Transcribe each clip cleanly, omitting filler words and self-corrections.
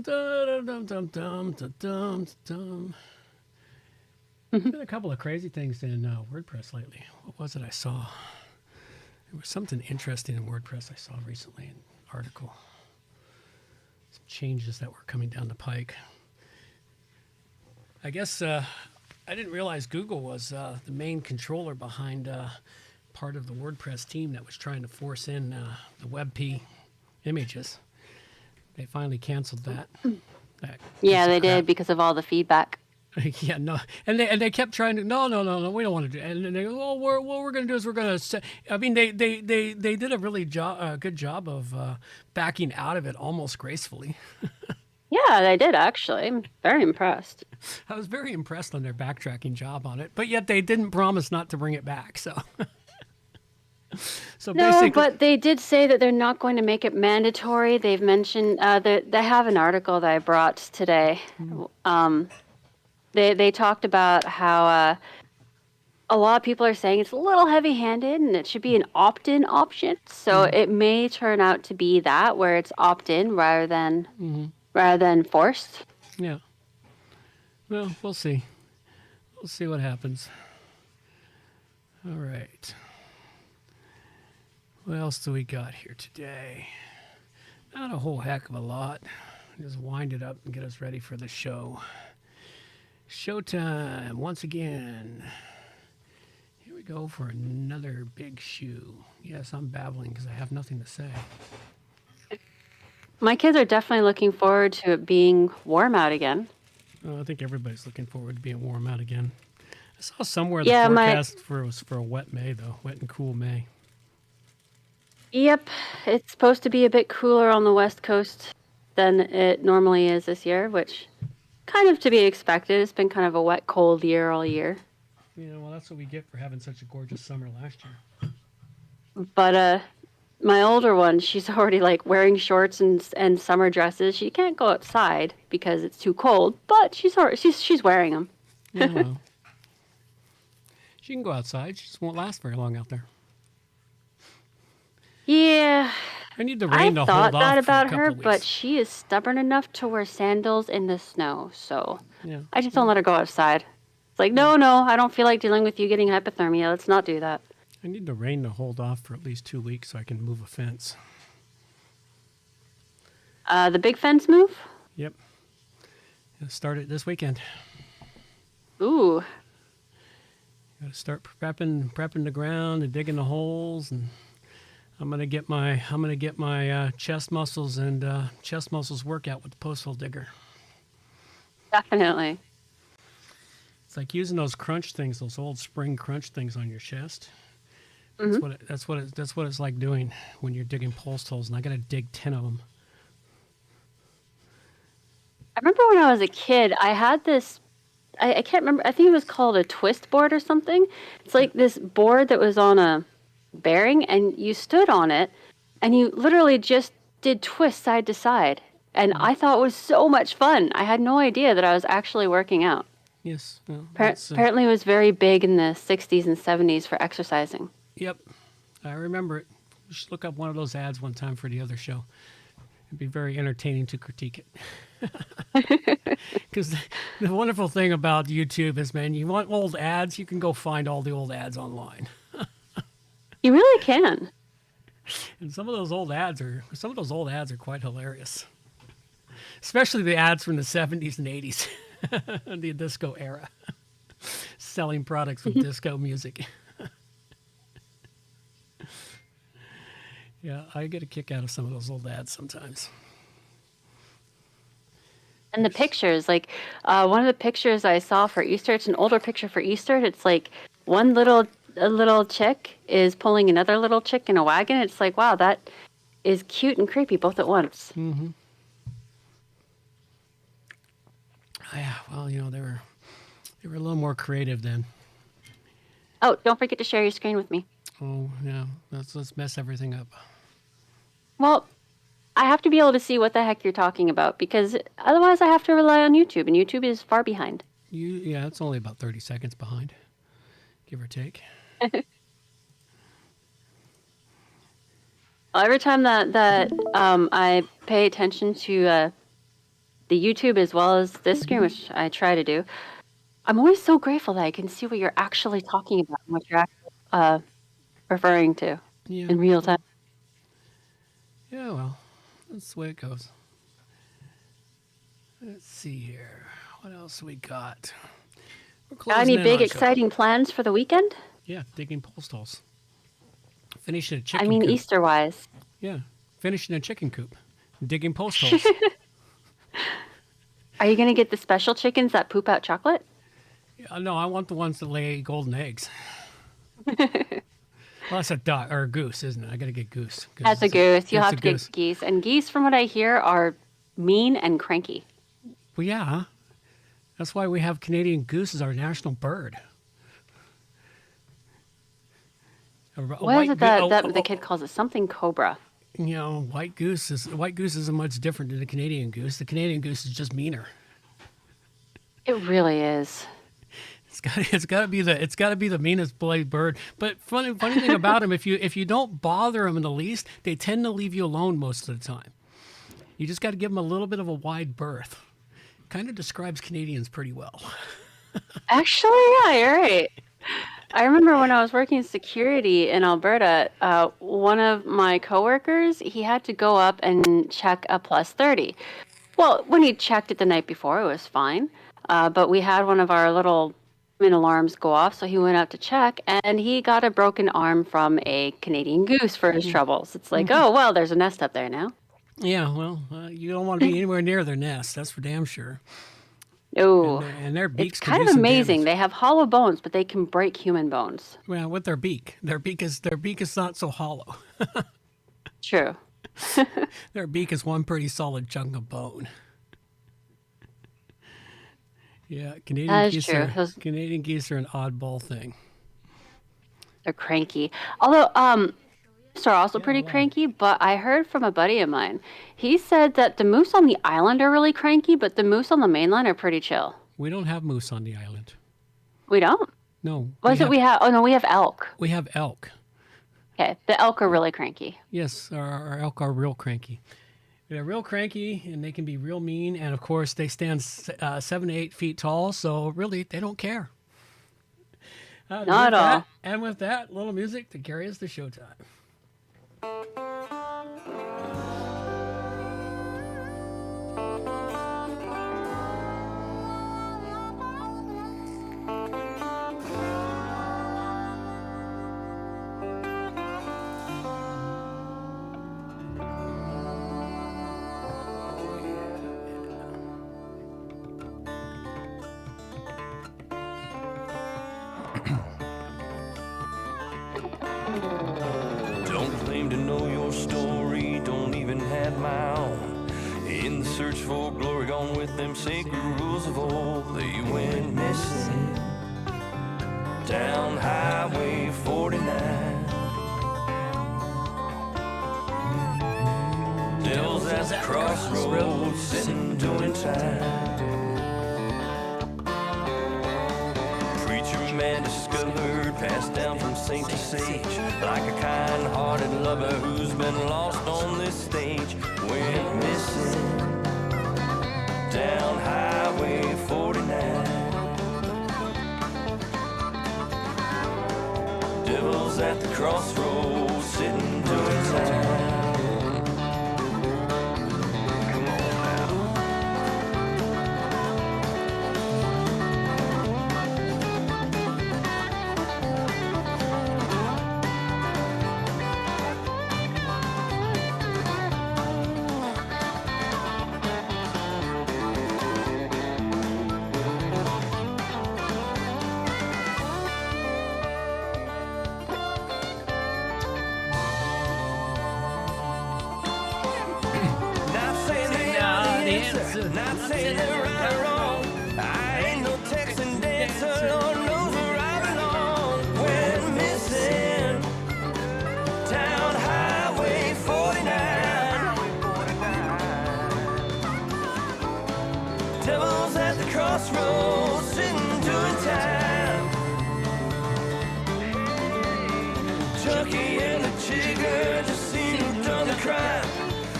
There's been a couple of crazy things in WordPress lately. What was it I saw? There was something interesting in WordPress I saw recently, an article. Some changes that were coming down the pike. I guess I didn't realize Google was the main controller behind part of the WordPress team that was trying to force in the WebP images. They finally canceled that. Yeah, they did because of all the feedback. Yeah, no, and they kept trying to no, we don't want to do it. And they go, well, what we're going to do is we're going to. I mean, they did a really good job of backing out of it almost gracefully. Yeah, they did actually. I'm very impressed. I was very impressed on their backtracking job on it, but yet they didn't promise not to bring it back. So, No, basically, but they did say that they're not going to make it mandatory. They've mentioned that they have an article that I brought today. They talked about how a lot of people are saying it's a little heavy-handed and it should be an opt-in option. So it may turn out to be that where it's opt-in rather than forced. yeah. Well, we'll see. We'll see what happens. All right. What else do we got here today? Not a whole heck of a lot. Just wind it up and get us ready for the show. Showtime once again. Here we go for another big shoe. Yes, I'm babbling because I have nothing to say. My kids are definitely looking forward to it being warm out again. I think everybody's looking forward to being warm out again. I saw somewhere the Yeah, forecast was for a wet May, though. Wet and cool May. Yep, it's supposed to be a bit cooler on the West Coast than it normally is this year, which kind of to be expected. It's been kind of a wet, cold year all year. Yeah, well, that's what we get for having such a gorgeous summer last year. But my older one, she's already like wearing shorts and summer dresses. She can't go outside because it's too cold, but she's wearing them. Yeah, well. She can go outside. She just won't last very long out there. Yeah, I need the I rain to thought hold that off for a about couple her, of weeks. but she is stubborn enough to wear sandals in the snow. So Yeah. I just don't let her go outside. It's like, no, I don't feel like dealing with you getting hypothermia. Let's not do that. I need the rain to hold off for at least 2 weeks so I can move a fence. The big fence move? Yep. Gonna start it this weekend. Ooh, Gotta start prepping the ground and digging the holes, and I'm gonna get my chest muscles workout with the post hole digger. definitely. It's like using those crunch things, those old spring crunch things on your chest. Hmm. That's what it's like doing when you're digging post holes, and I gotta dig 10 of them. I remember when I was a kid, I had this. I can't remember. I think it was called a twist board or something. It's like this board that was on a bearing, and you stood on it, and you literally just did twists side to side. And I thought it was so much fun. I had no idea that I was actually working out. Yes. Well, Apparently, it was very big in the 60s and 70s for exercising. Yep. I remember it. You should look up one of those ads one time for the other show. It'd be very entertaining to critique it. Because the wonderful thing about YouTube is, man, you want old ads, you can go find all the old ads online. You really can. And some of those old ads are quite hilarious. Especially the ads from the 70s and 80s, the disco era, selling products with disco music. Yeah, I get a kick out of some of those old ads sometimes. And the pictures, like one of the pictures I saw for Easter, it's an older picture for Easter. It's like a little chick is pulling another little chick in a wagon. It's like, wow, that is cute and creepy both at once. Mm-hmm. Yeah, well, they were a little more creative then. Oh, don't forget to share your screen with me. Oh yeah, let's mess everything up. Well, I have to be able to see what the heck you're talking about because otherwise I have to rely on YouTube, and YouTube is far behind. Yeah, it's only about 30 seconds behind, give or take. Every time that I pay attention to the YouTube as well as this screen, which I try to do, I'm always so grateful that I can see what you're actually talking about and what you're actually referring to Yeah. in real time. Yeah, well, that's the way it goes. Let's see here. What else we got? We're Got any closing in big, on some- exciting plans for the weekend? Yeah, digging post holes. Finishing a I chicken mean, coop. Easter-wise. Yeah, finishing a chicken coop. Digging post holes. Are you going to get the special chickens that poop out chocolate? No, I want the ones that lay golden eggs. Well, that's a duck or a goose, isn't it? I got to get goose. That's a goose. You'll it's have a to goose. get geese. And geese, from what I hear, are mean and cranky. Well, yeah. That's why we have Canadian goose as our national bird. What is it that the kid calls it? Something cobra. You know, white goose isn't much different than the Canadian goose. The Canadian goose is just meaner. It really is. It's got to be the meanest bloody bird. But funny thing about them, if you don't bother them in the least, they tend to leave you alone most of the time. You just got to give them a little bit of a wide berth. Kind of describes Canadians pretty well. Actually, yeah, you're right. I remember when I was working security in Alberta, one of my coworkers, he had to go up and check a plus 30. Well, when he checked it the night before, it was fine. But we had one of our little alarms go off, so he went out to check, and he got a broken arm from a Canadian goose for his troubles. It's like, oh, well, there's a nest up there now. Yeah, well, you don't want to be anywhere near their nest. That's for damn sure. Oh, And their beaks it's can kind do of some amazing. damage. They have hollow bones, but they can break human bones. Well, with their beak is not so hollow. True. Their beak is one pretty solid chunk of bone. Yeah, That is true. Canadian geese are an oddball thing. They're cranky. Although, geese are also pretty cranky, but I heard from a buddy of mine. He said that the moose on the island are really cranky, but the moose on the mainland are pretty chill. We don't have moose on the island. We don't? No. What is it we have? Oh, no, we have elk. We have elk. Okay, the elk are really cranky. Yes, our elk are real cranky. They're real cranky, and they can be real mean. And, of course, they stand 7 to 8 feet tall, so really, they don't care. Not at all. And with that, little music to carry us to showtime. Don't claim to know your story, don't even have my own. In the search for glory, gone with them sacred rules of old. They went missing down Highway 49. Devil's at the crossroads, sitting doing time. Preacher man discovered, passed down from saint to sage, like a kind-hearted lover who's been lost on this stage. Went missing down Highway 49. Devil's at the crossroads, sitting doing time. Not saying they're right or wrong. I ain't no Texan dancer, Lord knows where I belong. Went missing down Highway 49. Devil's at the crossroads, sitting doing time. Chucky and the jigger just seen who done the crime.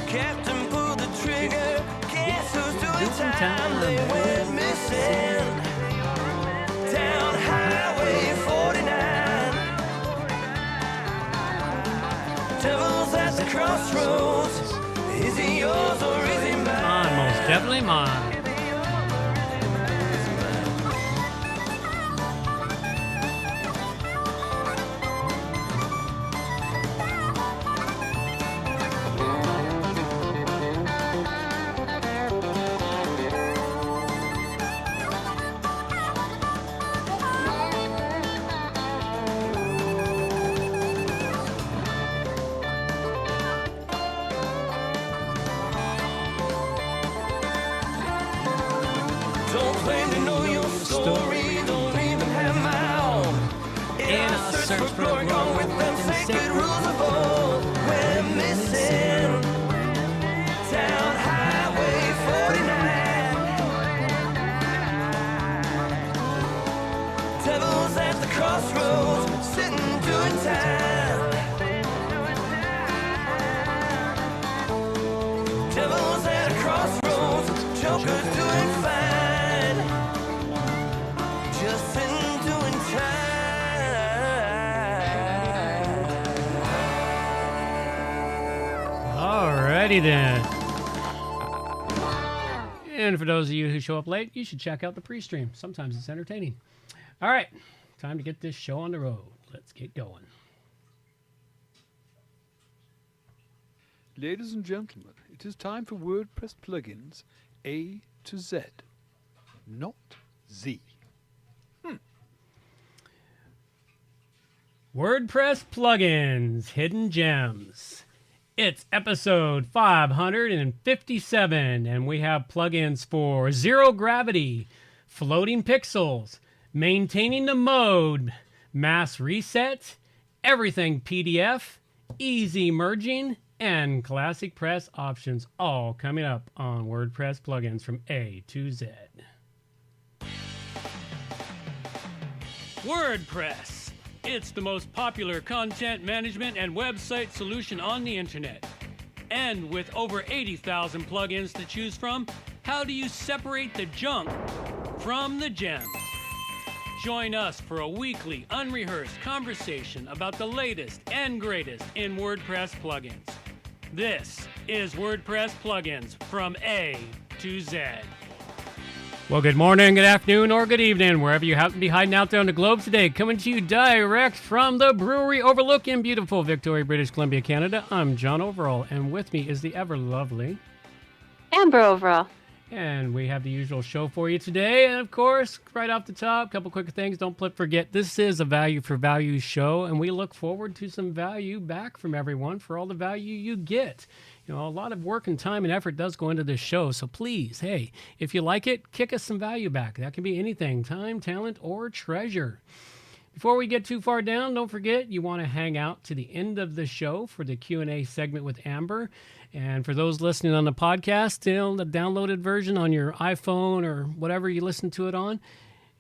Captain pulled the trigger. Guess who's doing time they went missing. Down Highway 49. Devil's at the crossroads. Is he yours or is he mine? Most definitely mine. Don't claim to know your story, don't even have my own. In our search for glory, gone with them sacred rules of old. We're missing down Highway 49. Devil's at the crossroads, sitting doing time. Devil's at a crossroads, Joker's doing fine. Just sitting doing time. Alrighty then. And for those of you who show up late, you should check out the pre-stream. Sometimes it's entertaining. All right, time to get this show on the road. Let's get going. Ladies and gentlemen, it is time for WordPress plugins A to Z, not Z. WordPress plugins, hidden gems. It's episode 557, and we have plugins for zero gravity, floating pixels, maintaining the mode, mass reset, everything PDF, easy merging, and classic press options, all coming up on WordPress plugins from A to Z. WordPress. It's the most popular content management and website solution on the internet. And with over 80,000 plugins to choose from, how do you separate the junk from the gems? Join us for a weekly, unrehearsed conversation about the latest and greatest in WordPress plugins. This is WordPress plugins from A to Z. Well, good morning, good afternoon, or good evening, wherever you happen to be hiding out there on the globe today. Coming to you direct from the brewery overlooking beautiful Victoria, British Columbia, Canada. I'm John Overall, and with me is the ever lovely Amber Overall. And we have the usual show for you today. And of course, right off the top, a couple quick things. Don't forget, this is a value for value show, and we look forward to some value back from everyone for all the value you get. You know, a lot of work and time and effort does go into this show. So please, hey, if you like it, kick us some value back. That can be anything, time, talent, or treasure. Before we get too far down, don't forget you want to hang out to the end of the show for the Q&A segment with Amber. And for those listening on the podcast, you know, the downloaded version on your iPhone or whatever you listen to it on,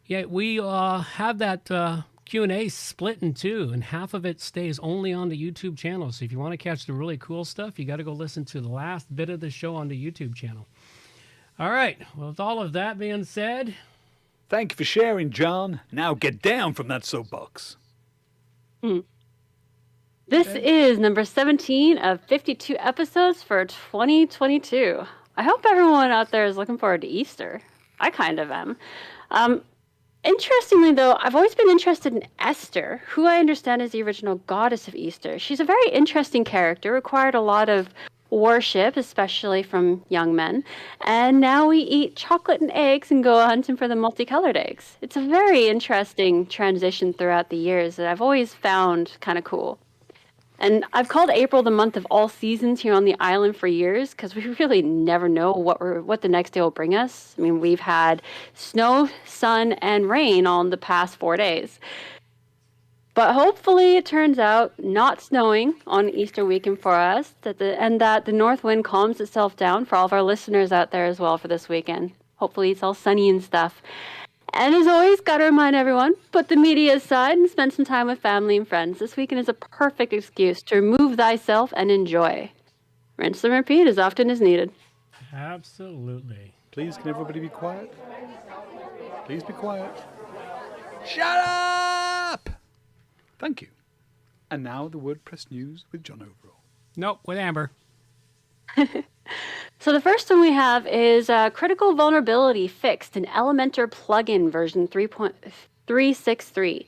yeah, we have that Q&A split in two, and half of it stays only on the YouTube channel. So if you want to catch the really cool stuff, you got to go listen to the last bit of the show on the YouTube channel. All right, well, with all of that being said, Thank you for sharing, John. Now get down from that soapbox. This is number 17 of 52 episodes for 2022. I hope everyone out there is looking forward to Easter. I kind of am. Interestingly, though, I've always been interested in Esther, who I understand is the original goddess of Easter. She's a very interesting character, required a lot of worship, especially from young men. And now we eat chocolate and eggs and go hunting for the multicolored eggs. It's a very interesting transition throughout the years that I've always found kind of cool. And I've called April the month of all seasons here on the island for years because we really never know what the next day will bring us. I mean, we've had snow, sun, and rain on the past 4 days. But hopefully it turns out not snowing on Easter weekend for us, that the north wind calms itself down for all of our listeners out there as well for this weekend. Hopefully it's all sunny and stuff. And as always, got to remind everyone, put the media aside and spend some time with family and friends. This weekend is a perfect excuse to remove thyself and enjoy. Rinse and repeat as often as needed. absolutely. Please, can everybody be quiet? Please be quiet. Shut up! Thank you. And now the WordPress news with John Overall. Nope, with Amber. So the first one we have is critical vulnerability fixed in Elementor plugin version 3.363.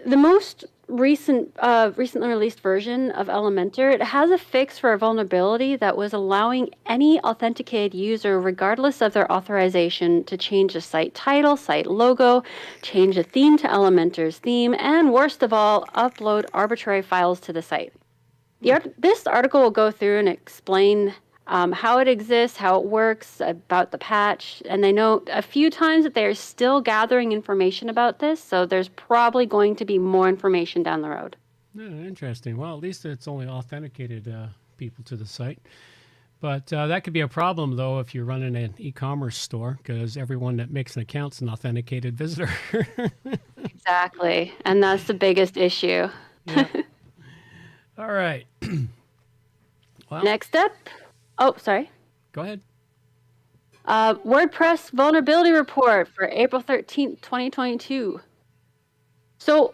The most recently released version of Elementor, it has a fix for a vulnerability that was allowing any authenticated user, regardless of their authorization, to change the site title, site logo, change the theme to Elementor's theme, and worst of all, upload arbitrary files to the site. This article will go through and explain how it exists, how it works, about the patch. And they note a few times that they are still gathering information about this, so there's probably going to be more information down the road. Interesting. Well, at least it's only authenticated people to the site. But that could be a problem, though, if you're running an e-commerce store, because everyone that makes an account's an authenticated visitor. Exactly. And that's the biggest issue. Yeah. All right. Well, next up. Oh, sorry. Go ahead. WordPress vulnerability report for April 13th, 2022. So,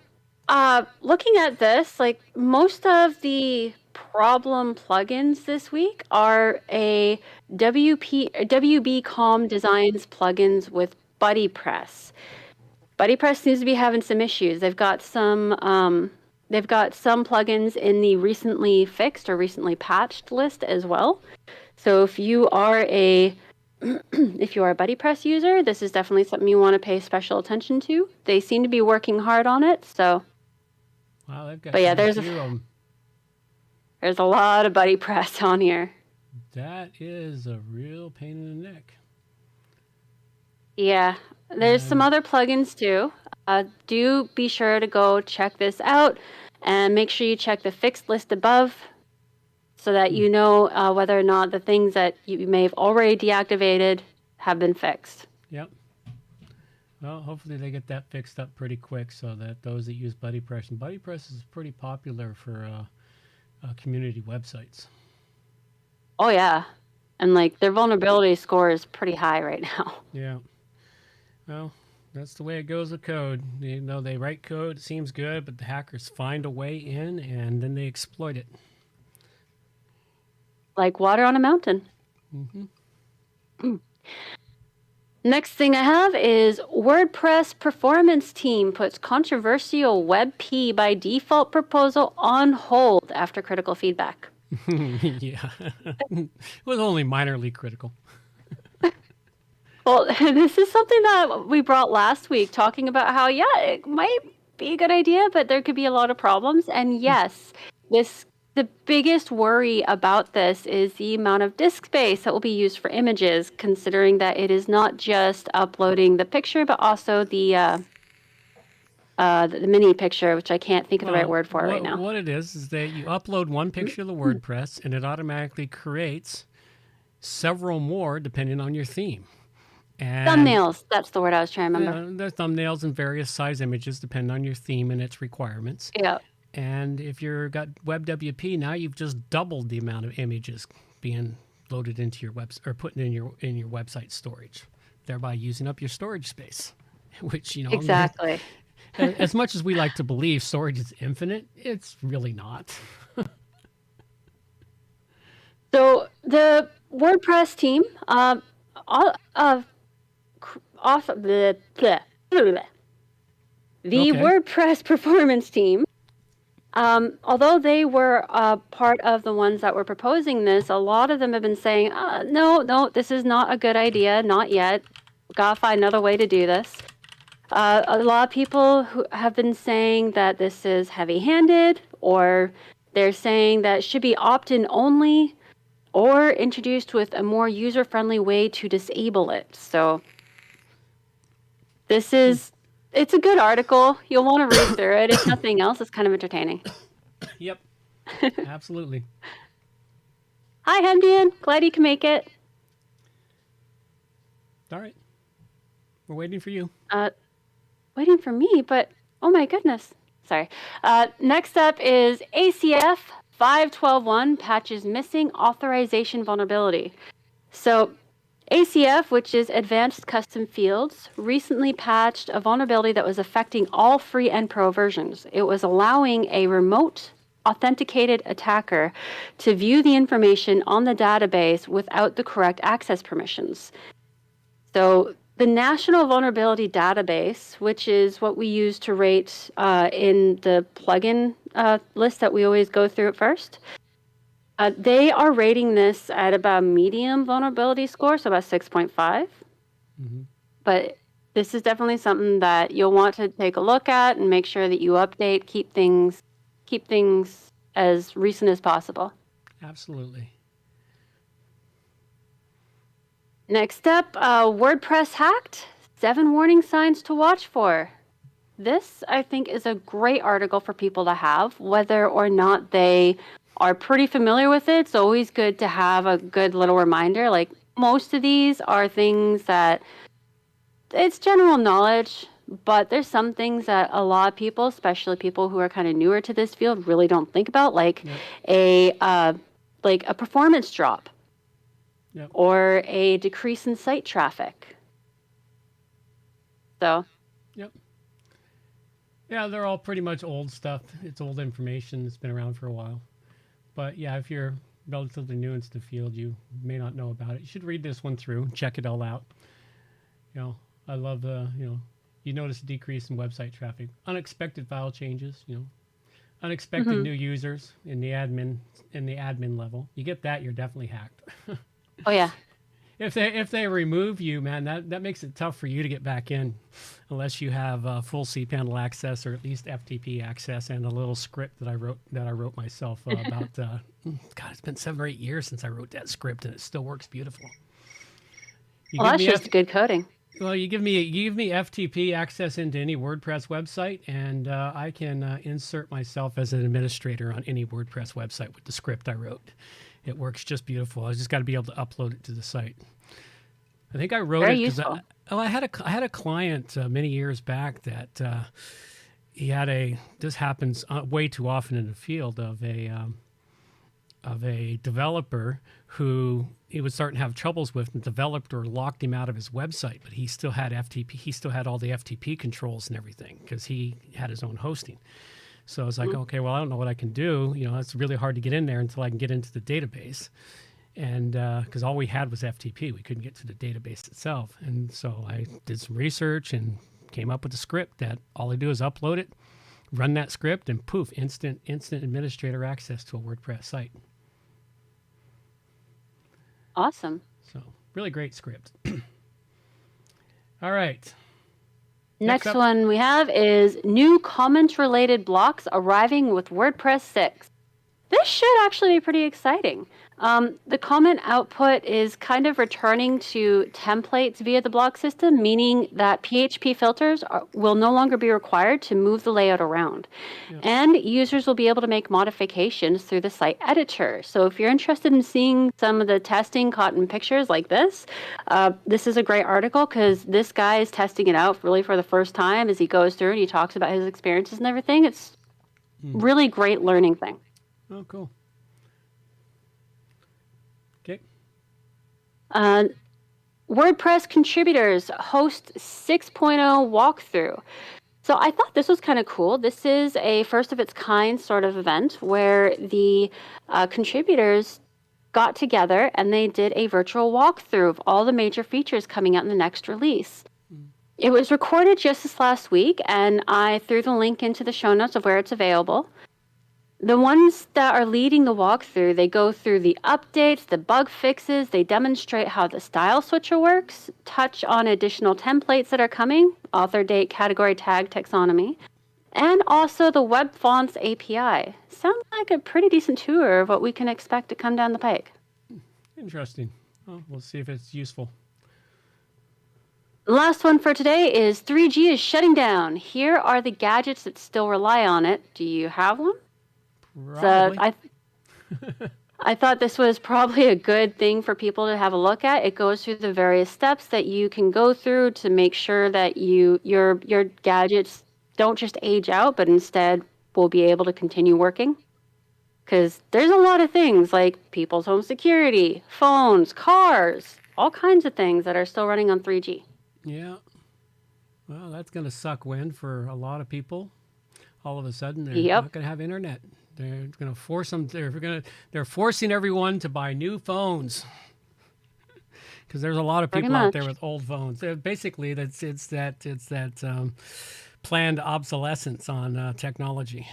looking at this, like most of the problem plugins this week are a WB-Com Designs plugins with BuddyPress. BuddyPress seems to be having some issues. They've got some plugins in the recently fixed or recently patched list as well. So if you are a BuddyPress user, this is definitely something you want to pay special attention to. They seem to be working hard on it. So, wow, they've got. But yeah, there's a lot of BuddyPress on here. That is a real pain in the neck. Yeah, there's some other plugins too. Do be sure to go check this out and make sure you check the fixed list above so that you know whether or not the things that you may have already deactivated have been fixed. Yep. Well, hopefully they get that fixed up pretty quick so that those that use BuddyPress, and BuddyPress is pretty popular for community websites. Oh, yeah. And like their vulnerability score is pretty high right now. Yeah. Well, that's the way it goes with code. You know, they write code, it seems good, but the hackers find a way in and then they exploit it. Like water on a mountain. Mm-hmm. Next thing I have is WordPress performance team puts controversial WebP by default proposal on hold after critical feedback. Yeah. It was only minorly critical. Well, this is something that we brought last week, talking about how, yeah, it might be a good idea, but there could be a lot of problems. And yes, the biggest worry about this is the amount of disk space that will be used for images, considering that it is not just uploading the picture, but also the mini picture, which I can't think of the right word for right now. What it is that you upload one picture of the WordPress, and it automatically creates several more depending on your theme. And thumbnails, that's the word I was trying to remember. They're thumbnails and various size images depending on your theme and its requirements. Yeah. And if you've got WebWP, now you've just doubled the amount of images being loaded into your web or put in your website storage, thereby using up your storage space. Which, you know, exactly. As much as we like to believe storage is infinite, it's really not. So the WordPress team, WordPress performance team, although they were part of the ones that were proposing this, a lot of them have been saying, no, this is not a good idea, not yet. We've got to find another way to do this. A lot of people who have been saying that this is heavy-handed, or they're saying that it should be opt-in only, or introduced with a more user-friendly way to disable it. So it's a good article. You'll want to read through it. If nothing else, it's kind of entertaining. Yep, absolutely. Hi, Hemdian. Glad you can make it. All right. We're waiting for you. Waiting for me, but oh my goodness. Sorry. Next up is ACF 5.12.1 patches missing authorization vulnerability. So ACF, which is Advanced Custom Fields, recently patched a vulnerability that was affecting all free and pro versions. It was allowing a remote authenticated attacker to view the information on the database without the correct access permissions. So the National Vulnerability Database, which is what we use to rate in the plugin list that we always go through at first, they are rating this at about medium vulnerability score, so about 6.5. Mm-hmm. But this is definitely something that you'll want to take a look at and make sure that you update, keep things as recent as possible. Absolutely. Next up, WordPress hacked. 7 warning signs to watch for. This, I think, is a great article for people to have, whether or not they are pretty familiar with it. It's always good to have a good little reminder. Like, most of these are things that it's general knowledge, but there's some things that a lot of people, especially people who are kind of newer to this field, really don't think about, like a performance drop. Yep. Or a decrease in site traffic. So. Yep. Yeah, they're all pretty much old stuff. It's old information that's been around for a while. But yeah, if you're relatively new into the field, you may not know about it. You should read this one through, check it all out. I love you notice a decrease in website traffic, unexpected file changes, unexpected new users in the admin level. You get that, you're definitely hacked. Oh yeah. If they remove you, man, that makes it tough for you to get back in, unless you have full cPanel access or at least FTP access and a little script that I wrote myself about. God, it's been 7 or 8 years since I wrote that script, and it still works beautiful. Well, that's just good coding. Well, you give me FTP access into any WordPress website, and I can insert myself as an administrator on any WordPress website with the script I wrote. It works just beautiful. I just got to be able to upload it to the site. I think I wrote Very it because useful. I had a client many years back that he had this happens way too often in the field of a developer who he was starting to have troubles with. The developer locked him out of his website, but he still had FTP. He still had all the FTP controls and everything because he had his own hosting. So I was like, okay, well, I don't know what I can do. It's really hard to get in there until I can get into the database. And because all we had was FTP, we couldn't get to the database itself. And so I did some research and came up with a script that all I do is upload it, run that script, and poof, instant administrator access to a WordPress site. Awesome. So really great script. All right. Next one we have is new comment-related blocks arriving with WordPress 6. This should actually be pretty exciting. The comment output is kind of returning to templates via the block system, meaning that PHP filters will no longer be required to move the layout around. Yeah. And users will be able to make modifications through the site editor. So if you're interested in seeing some of the testing caught in pictures like this is a great article because this guy is testing it out really for the first time as he goes through and he talks about his experiences and everything. It's really great learning thing. Oh, cool. Okay. WordPress contributors host 6.0 walkthrough. So I thought this was kind of cool. This is a first of its kind sort of event where the contributors got together and they did a virtual walkthrough of all the major features coming out in the next release. It was recorded just this last week, and I threw the link into the show notes of where it's available. The ones that are leading the walkthrough, they go through the updates, the bug fixes, they demonstrate how the style switcher works, touch on additional templates that are coming, author date, category tag, taxonomy, and also the web fonts API. Sounds like a pretty decent tour of what we can expect to come down the pike. Interesting. Well, we'll see if it's useful. The last one for today is 3G is shutting down. Here are the gadgets that still rely on it. Do you have one? Probably. So I thought this was probably a good thing for people to have a look at. It goes through the various steps that you can go through to make sure that your gadgets don't just age out, but instead will be able to continue working. Because there's a lot of things like people's home security, phones, cars, all kinds of things that are still running on 3G. Yeah. Well, that's going to suck wind for a lot of people. All of a sudden, they're Yep. not going to have internet. They're going to force them. They're forcing everyone to buy new phones because there's a lot of Pretty people out there much. with old phones. Basically, it's that planned obsolescence on technology.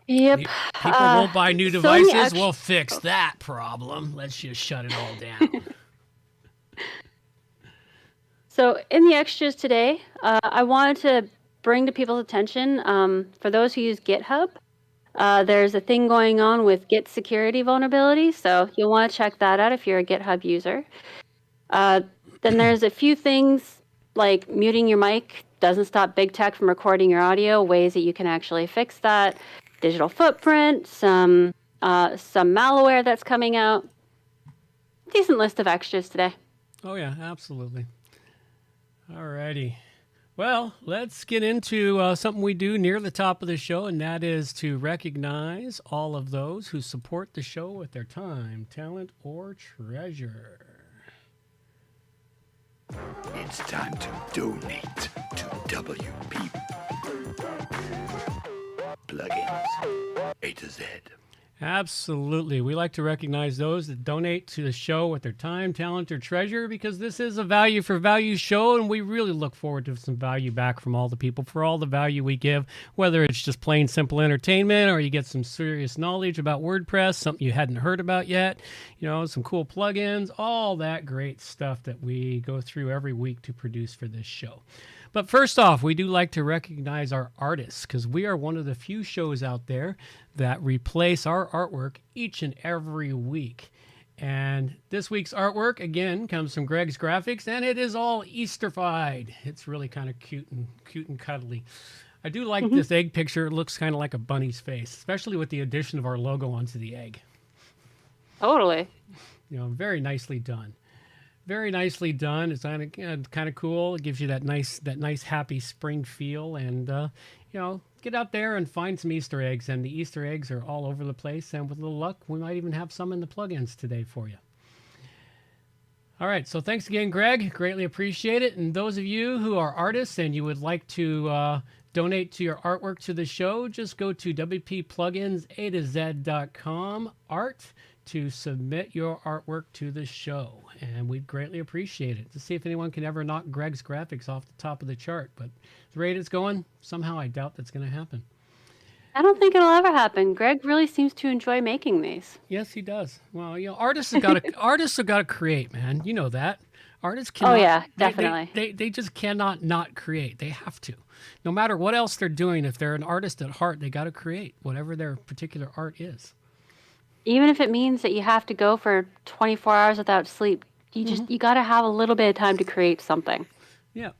Yep. People won't buy new so many devices. We'll fix that problem. Let's just shut it all down. So in the extras today, I wanted to bring to people's attention, for those who use GitHub, there's a thing going on with Git security vulnerability. So you'll want to check that out if you're a GitHub user. Then there's a few things like muting your mic doesn't stop big tech from recording your audio, ways that you can actually fix that. Digital footprint, some malware that's coming out. Decent list of extras today. Oh yeah, absolutely. Alrighty. Well, let's get into something we do near the top of the show, and that is to recognize all of those who support the show with their time, talent, or treasure. It's time to donate to WP Plugins A to Z. Absolutely. We like to recognize those that donate to the show with their time, talent, or treasure because this is a value for value show, and we really look forward to some value back from all the people for all the value we give, whether it's just plain simple entertainment or you get some serious knowledge about WordPress, something you hadn't heard about yet, some cool plugins, all that great stuff that we go through every week to produce for this show. But first off, we do like to recognize our artists because we are one of the few shows out there that replace our artwork each and every week. And this week's artwork, again, comes from Greg's Graphics, and it is all Easterfied. It's really kind of cute and cuddly. I do like this egg picture. It looks kind of like a bunny's face, especially with the addition of our logo onto the egg. Totally. Very nicely done. Very nicely done. It's kind of cool. It gives you that nice happy spring feel. And get out there and find some Easter eggs. And the Easter eggs are all over the place. And with a little luck, we might even have some in the plugins today for you. All right. So thanks again, Greg. Greatly appreciate it. And those of you who are artists and you would like to donate to your artwork to the show, just go to WPPluginsA2Z.com art to submit your artwork to the show, and we'd greatly appreciate it to see if anyone can ever knock Greg's Graphics off the top of the chart. But the rate it's going, somehow I doubt that's going to happen. I don't think it'll ever happen. Greg really seems to enjoy making these. Yes, he does. Well, artists have got to create, man. You know that. Artists cannot. Oh yeah, definitely. They just cannot not create. They have to. No matter what else they're doing, if they're an artist at heart, they got to create whatever their particular art is. Even if it means that you have to go for 24 hours without sleep, you got to have a little bit of time to create something. Yeah.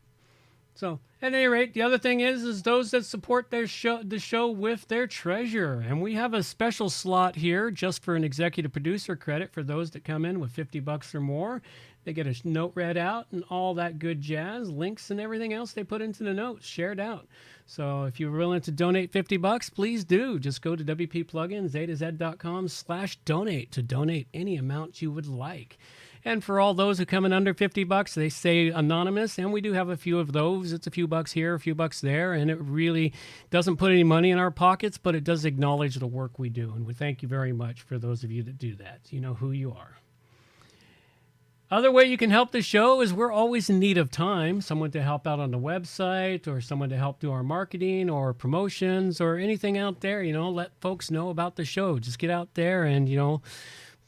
So at any rate, the other thing is those that support the show with their treasure. And we have a special slot here just for an executive producer credit for those that come in with $50 or more. They get a note read out and all that good jazz, links and everything else they put into the notes, shared out. So if you're willing to donate $50, please do. Just go to WPPluginsA2Z.com/donate to donate any amount you would like. And for all those who come in under $50, they say anonymous, and we do have a few of those. It's a few bucks here, a few bucks there, and it really doesn't put any money in our pockets, but it does acknowledge the work we do. And we thank you very much for those of you that do that. You know who you are. Other way you can help the show is we're always in need of time, someone to help out on the website or someone to help do our marketing or promotions or anything out there, let folks know about the show. Just get out there and,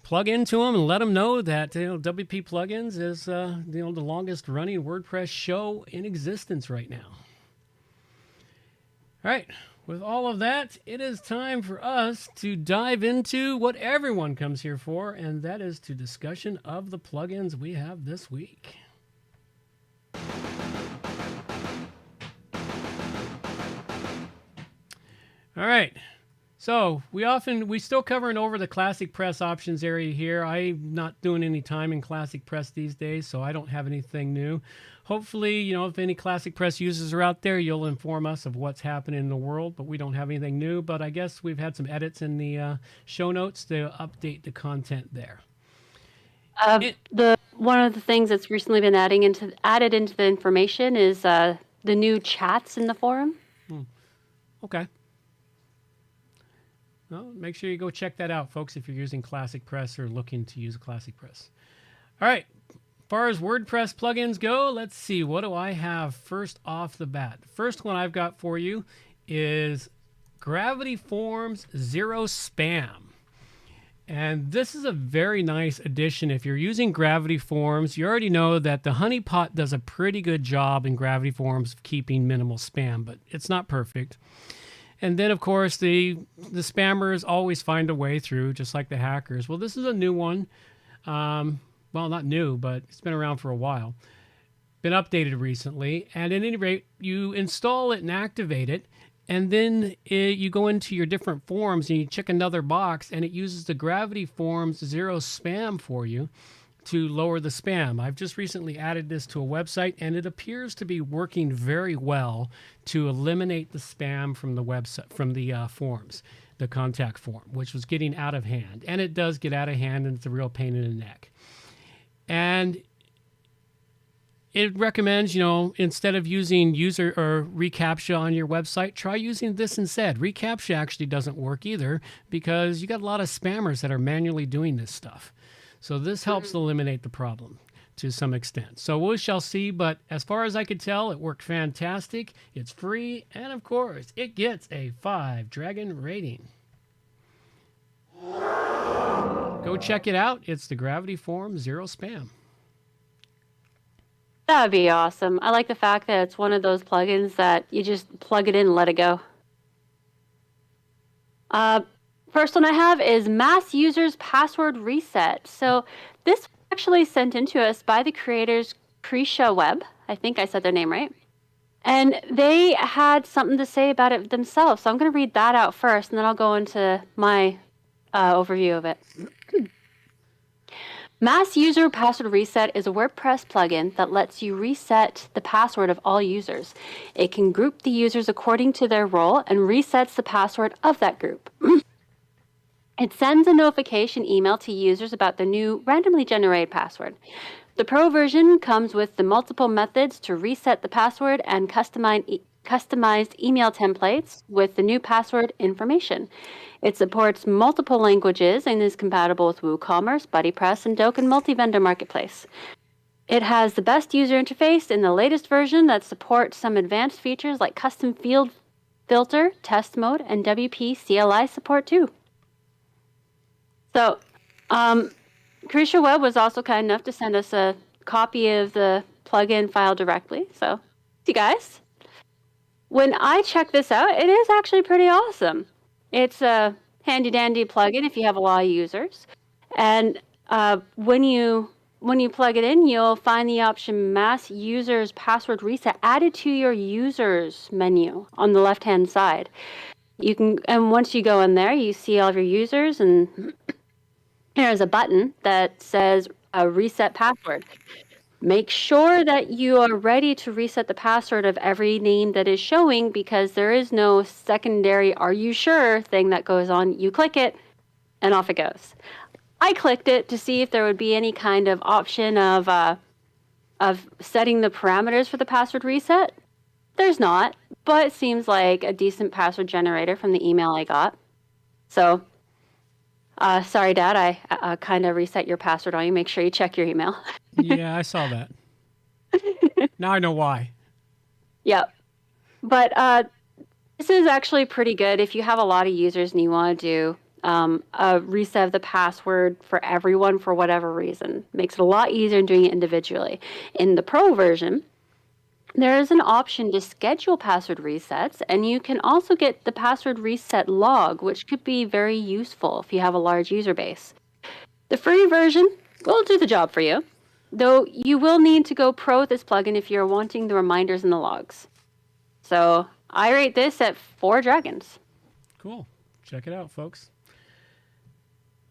plug into them and let them know that, WP Plugins is, the longest running WordPress show in existence right now. All right. With all of that, it is time for us to dive into what everyone comes here for, and that is to discussion of the plugins we have this week. All right. So we still covering over the Classic Press options area here. I'm not doing any time in Classic Press these days, so I don't have anything new. Hopefully, if any Classic Press users are out there, you'll inform us of what's happening in the world, but we don't have anything new. But I guess we've had some edits in the show notes to update the content there. The one of the things that's recently been added into the information is the new chats in the forum. Okay. Well, make sure you go check that out, folks, if you're using Classic Press or looking to use a Classic Press. All right. As far as WordPress plugins go, let's see. What do I have first off the bat? The first one I've got for you is Gravity Forms Zero Spam. And this is a very nice addition. If you're using Gravity Forms, you already know that the honeypot does a pretty good job in Gravity Forms of keeping minimal spam, but it's not perfect. And then, of course, the spammers always find a way through, just like the hackers. Well, this is a new one. Well, not new, but it's been around for a while. Been updated recently. And at any rate, you install it and activate it. And then you go into your different forms and you check another box, and it uses the Gravity Forms Zero Spam for you to lower the spam. I've just recently added this to a website, and it appears to be working very well to eliminate the spam from the website, from the forms, the contact form, which was getting out of hand. And it does get out of hand, and it's a real pain in the neck. And it recommends, instead of using user or reCAPTCHA on your website, try using this instead. reCAPTCHA actually doesn't work either because you got a lot of spammers that are manually doing this stuff. So this helps eliminate the problem to some extent. So we shall see, but as far as I could tell, it worked fantastic. It's free, and of course, it gets a 5 dragon rating. Go check it out. It's the Gravity Form Zero Spam. That would be awesome. I like the fact that it's one of those plugins that you just plug it in and let it go. First one I have is Mass Users Password Reset. So this was actually sent in to us by the creators Krisha Webb. I think I said their name right. And they had something to say about it themselves. So I'm going to read that out first, and then I'll go into my overview of it. Mass User Password Reset is a WordPress plugin that lets you reset the password of all users. It can group the users according to their role and resets the password of that group. It sends a notification email to users about the new randomly generated password. The Pro version comes with the multiple methods to reset the password and customized email templates with the new password information. It supports multiple languages and is compatible with WooCommerce, BuddyPress, and Doken Multi-Vendor Marketplace. It has the best user interface in the latest version that supports some advanced features like custom field filter, test mode, and WP CLI support too. So, Krisha Webb was also kind enough to send us a copy of the plugin file directly. So, you guys, when I check this out, it is actually pretty awesome. It's a handy-dandy plugin if you have a lot of users. And when you plug it in, you'll find the option Mass Users Password Reset added to your Users menu on the left-hand side. And once you go in there, you see all of your users, and there's a button that says Reset Password. Make sure that you are ready to reset the password of every name that is showing, because there is no secondary "are you sure" thing that goes on. You click it, and off it goes. I clicked it to see if there would be any kind of option of setting the parameters for the password reset. There's not, but it seems like a decent password generator from the email I got. So, sorry, Dad, I kind of reset your password on you. Make sure you check your email. Yeah, I saw that. Now I know why. Yep. But this is actually pretty good if you have a lot of users and you want to do a reset of the password for everyone for whatever reason. Makes it a lot easier than doing it individually. In the Pro version, there is an option to schedule password resets, and you can also get the password reset log, which could be very useful if you have a large user base. The free version will do the job for you, though you will need to go Pro with this plugin if you're wanting the reminders and the logs. So I rate this at 4 dragons. Cool. Check it out, folks.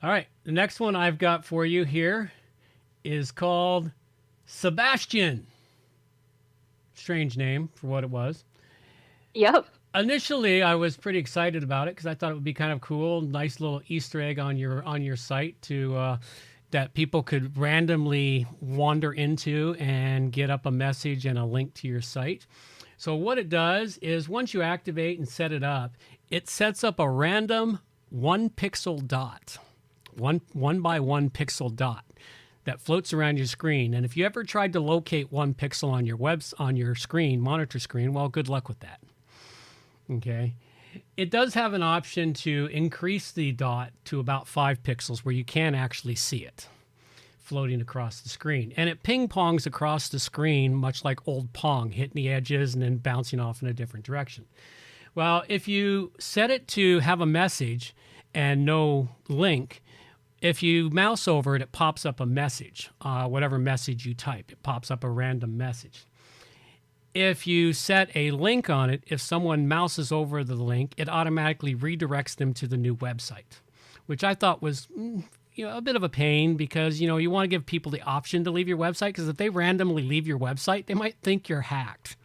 All right. The next one I've got for you here is called Sebastian. Strange name for what it was. Yep. Initially, I was pretty excited about it because I thought it would be kind of cool, nice little Easter egg on your site to that people could randomly wander into and get up a message and a link to your site. So what it does is once you activate and set it up, it sets up a random 1 pixel dot, one by 1 pixel dot that floats around your screen. And if you ever tried to locate 1 pixel on your screen, monitor screen, well, good luck with that. Okay. It does have an option to increase the dot to about 5 pixels where you can actually see it floating across the screen. And it ping-pongs across the screen, much like old Pong, hitting the edges and then bouncing off in a different direction. Well, if you set it to have a message and no link, if you mouse over it, it pops up a message, whatever message you type. It pops up a random message. If you set a link on it, if someone mouses over the link, it automatically redirects them to the new website, which I thought was a bit of a pain because, you want to give people the option to leave your website, because if they randomly leave your website, they might think you're hacked.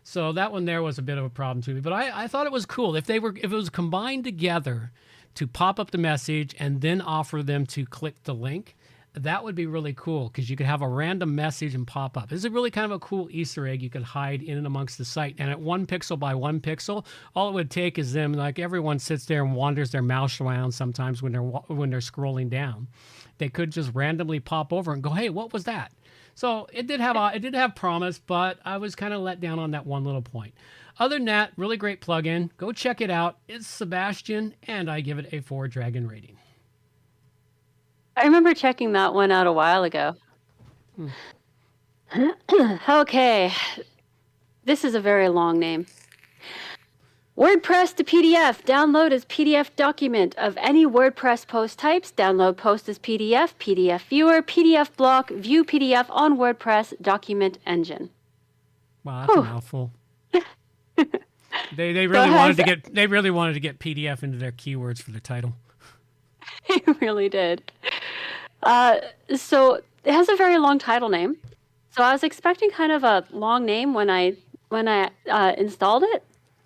So that one there was a bit of a problem to me, but I thought it was cool. If it was combined together to pop up the message and then offer them to click the link, that would be really cool, because you could have a random message and pop up. This is really kind of a cool Easter egg you could hide in and amongst the site. And at 1 pixel by 1 pixel, all it would take is them, like everyone sits there and wanders their mouse around sometimes when they're scrolling down. They could just randomly pop over and go, hey, what was that? So it did have promise, but I was kind of let down on that one little point. Other than that, really great plugin. Go check it out. It's Sebastian, and I give it a 4 dragon rating. I remember checking that one out a while ago. Okay. This is a very long name. WordPress to PDF. Download as PDF document of any WordPress post types. Download post as PDF, PDF viewer, PDF block, view PDF on WordPress document engine. Wow, that's a mouthful. They really wanted to get PDF into their keywords for the title. They really did. So it has a very long title name. So I was expecting kind of a long name when I installed it.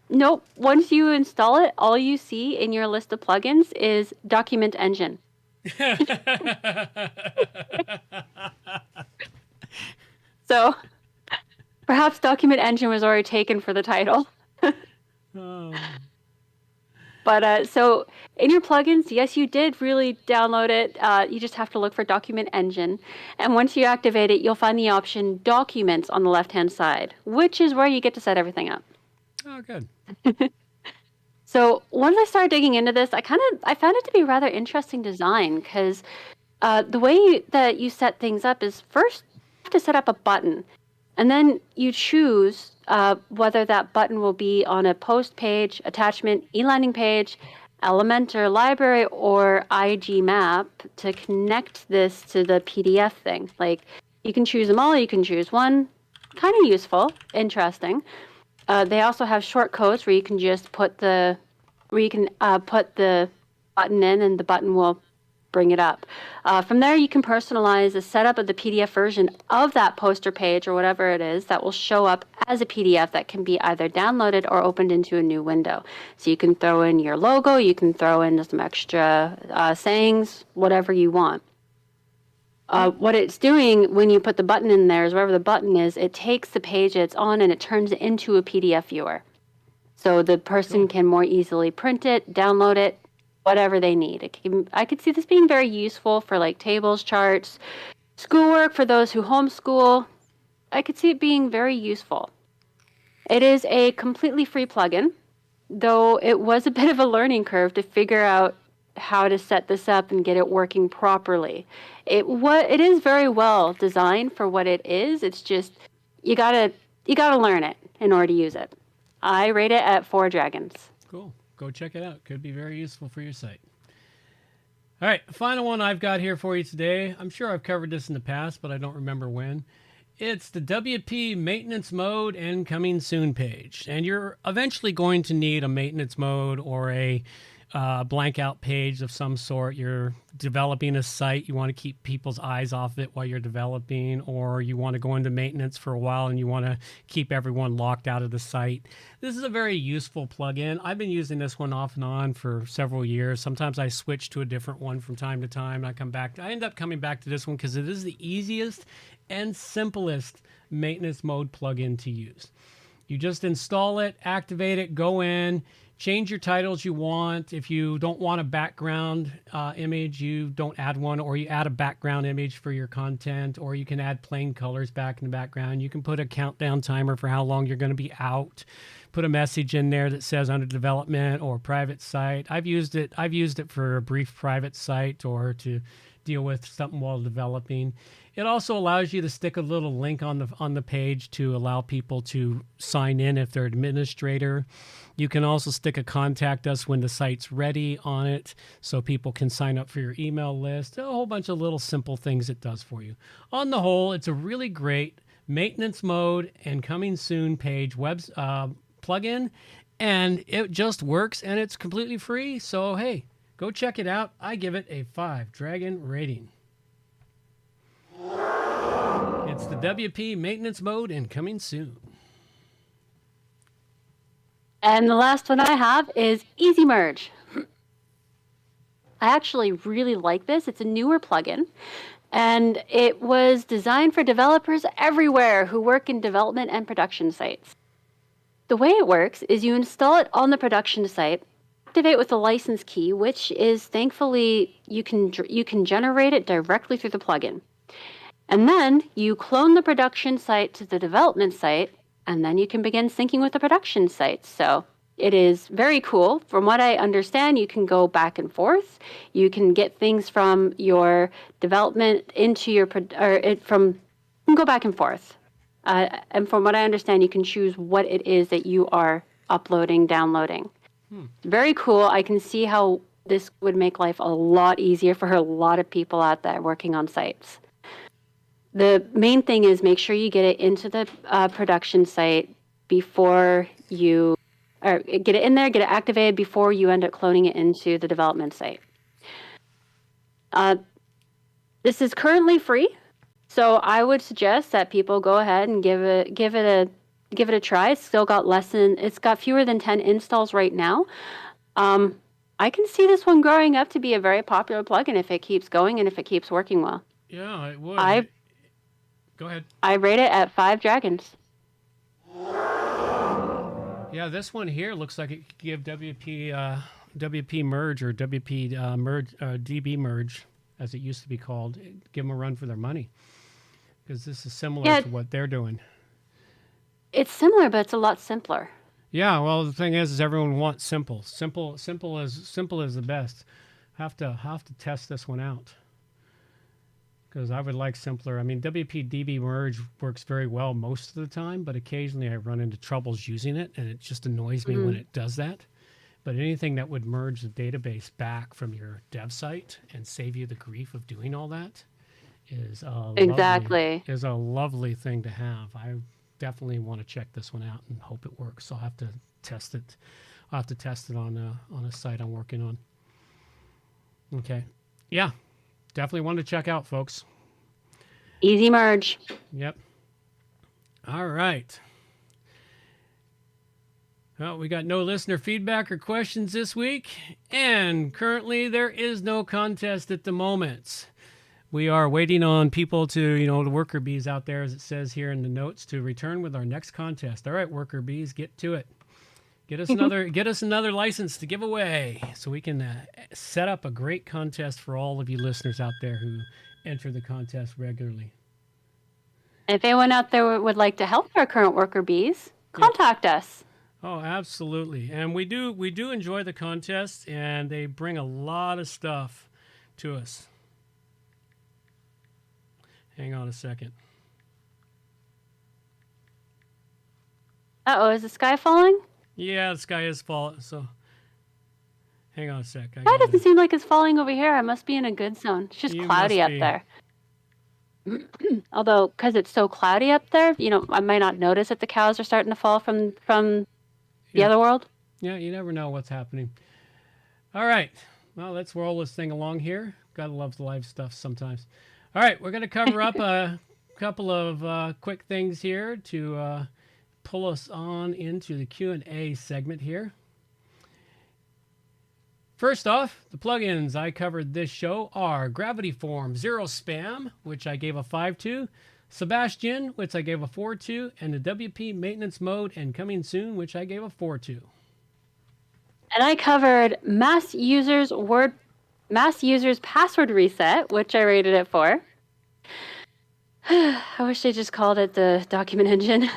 Nope. Once you install it, all you see in your list of plugins is Document Engine. So perhaps Document Engine was already taken for the title. Oh. But so in your plugins, yes, you did really download it. You just have to look for Document Engine. And once you activate it, you'll find the option Documents on the left-hand side, which is where you get to set everything up. Oh, good. So once I started digging into this, I found it to be rather interesting design, because the way that you set things up is first you have to set up a button, and then you choose whether that button will be on a post page, attachment, e-landing page, Elementor library, or IG map to connect this to the PDF thing. Like, you can choose them all, you can choose one. Kind of useful, interesting. They also have short codes where you can just put the button in, and the button will bring it up. From there, you can personalize the setup of the PDF version of that poster page or whatever it is that will show up as a PDF that can be either downloaded or opened into a new window. So you can throw in your logo, you can throw in some extra sayings, whatever you want. What it's doing when you put the button in there is wherever the button is, it takes the page it's on and it turns it into a PDF viewer. So the person can more easily print it, download it, whatever they need. I could see this being very useful for like tables, charts, schoolwork for those who homeschool. I could see it being very useful. It is a completely free plugin, though it was a bit of a learning curve to figure out how to set this up and get it working properly. It is very well designed for what it is. It's just you gotta learn it in order to use it. I rate it at 4 dragons. Cool. Go check it out. Could be very useful for your site. All right, the final one I've got here for you today. I'm sure I've covered this in the past, but I don't remember when. It's the WP maintenance mode and coming soon page. And you're eventually going to need a maintenance mode or a blank out page of some sort. You're developing a site. You want to keep people's eyes off it while you're developing, or you want to go into maintenance for a while and you want to keep everyone locked out of the site. This is a very useful plugin. I've been using this one off and on for several years. Sometimes I switch to a different one from time to time. I end up coming back to this one because it is the easiest and simplest maintenance mode plugin to use. You just install it, activate it, go in, change your titles you want. If you don't want a background image, you don't add one, or you add a background image for your content, or you can add plain colors back in the background. You can put a countdown timer for how long you're going to be out. Put a message in there that says under development or private site. I've used it for a brief private site or to deal with something while developing. It also allows you to stick a little link on the page to allow people to sign in if they're administrator. You can also stick a contact us when the site's ready on it so people can sign up for your email list. A whole bunch of little simple things it does for you. On the whole, it's a really great maintenance mode and coming soon page plugin, and it just works and it's completely free. So, hey, go check it out. I give it a 5 dragon rating. It's the WP maintenance mode and coming soon. And the last one I have is Easy Merge. I actually really like this. It's a newer plugin, and it was designed for developers everywhere who work in development and production sites. The way it works is you install it on the production site, activate with the license key, which is thankfully you can generate it directly through the plugin. And then you clone the production site to the development site, and then you can begin syncing with the production site. So it is very cool. From what I understand, you can go back and forth. You can get things from your development into your you can go back and forth. And from what I understand, you can choose what it is that you are uploading, downloading. Very cool. I can see how this would make life a lot easier for a lot of people out there working on sites. The main thing is make sure you get it into the production site before you, or get it in there, get it activated before you end up cloning it into the development site. This is currently free, so I would suggest that people go ahead and give it a try. It's got fewer than 10 installs right now. I can see this one growing up to be a very popular plugin if it keeps going and if it keeps working well. Yeah, it would. Go ahead. I rate it at 5 dragons. Yeah, this one here looks like it could give WP merge or WP merge DB merge, as it used to be called. Give them a run for their money, because this is similar to what they're doing. It's similar, but it's a lot simpler. Yeah, well, the thing is everyone wants simple. Simple is the best. Have to test this one out, because I would like simpler. I mean, WPDB merge works very well most of the time, but occasionally I run into troubles using it, and it just annoys me when it does that. But anything that would merge the database back from your dev site and save you the grief of doing all that is a lovely thing to have. I definitely want to check this one out and hope it works. I'll have to test it. I'll have to test it on a site I'm working on. Okay. Yeah. Definitely one to check out, folks. Easy merge. Yep. All right. Well, we got no listener feedback or questions this week, and currently there is no contest at the moment. We are waiting on people to, the worker bees out there, as it says here in the notes, to return with our next contest. All right, worker bees, get to it. Get us another license to give away so we can set up a great contest for all of you listeners out there who enter the contest regularly. If anyone out there would like to help our current worker bees, contact us. Oh, absolutely. And we do enjoy the contests, and they bring a lot of stuff to us. Hang on a second. Uh-oh, is the sky falling? Yeah, the sky is falling, so hang on a sec. It doesn't seem like it's falling over here. I must be in a good zone. It's just cloudy up there. Although, because it's so cloudy up there, I might not notice that the cows are starting to fall from the other world. Yeah, you never know what's happening. All right. Well, let's roll this thing along here. Gotta love the live stuff sometimes. All right, we're going to cover up a couple of quick things here to pull us on into the Q&A segment here. First off, the plugins I covered this show are Gravity Form, Zero Spam, which I gave a 5 to, Sebastian, which I gave a 4 to, and the WP Maintenance Mode and Coming Soon, which I gave a 4 to. And I covered Mass Users Password Reset, which I rated it 4. I wish they just called it the document engine.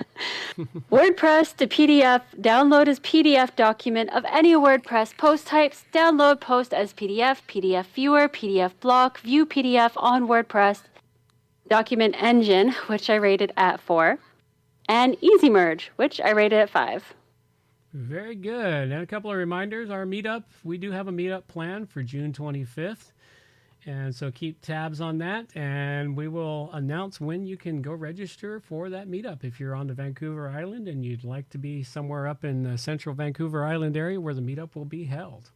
WordPress to PDF, download as PDF document of any WordPress post types, download post as PDF, PDF viewer, PDF block, view PDF on WordPress, document engine, which I rated at 4, and Easy Merge, which I rated at 5. Very good. And a couple of reminders, our meetup, we do have a meetup planned for June 25th. And so keep tabs on that, and we will announce when you can go register for that meetup if you're on the Vancouver Island and you'd like to be somewhere up in the central Vancouver Island area where the meetup will be held.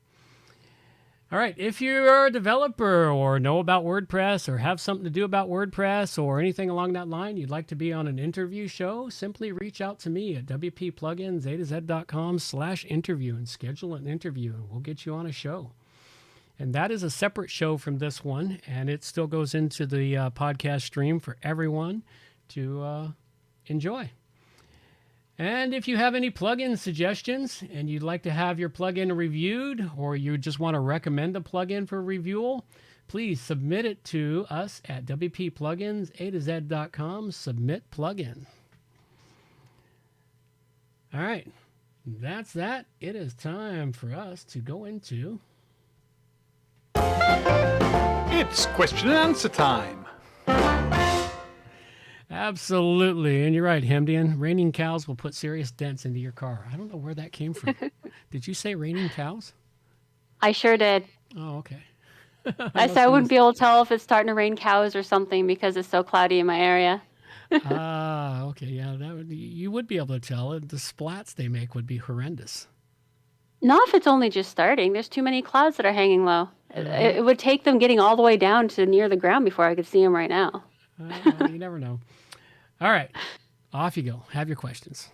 All right, if you're a developer or know about WordPress or have something to do about WordPress or anything along that line, you'd like to be on an interview show, simply reach out to me at wppluginsaToZ.com/interview and schedule an interview, and we'll get you on a show. And that is a separate show from this one, and it still goes into the podcast stream for everyone to enjoy. And if you have any plugin suggestions and you'd like to have your plugin reviewed, or you just want to recommend a plugin for review, please submit it to us at wppluginsaToZ.com, submit plugin. All right, that's that. It is time for us to go into... It's question and answer time. Absolutely. And you're right, Hemdian. Raining cows will put serious dents into your car. I don't know where that came from. Did you say raining cows? I sure did. Oh, okay. I said I wouldn't be able to tell if it's starting to rain cows or something because it's so cloudy in my area. Okay. Yeah, you would be able to tell. The splats they make would be horrendous. Not if it's only just starting. There's too many clouds that are hanging low. It would take them getting all the way down to near the ground before I could see them right now. Well, you never know. All right. Off you go. Have your questions.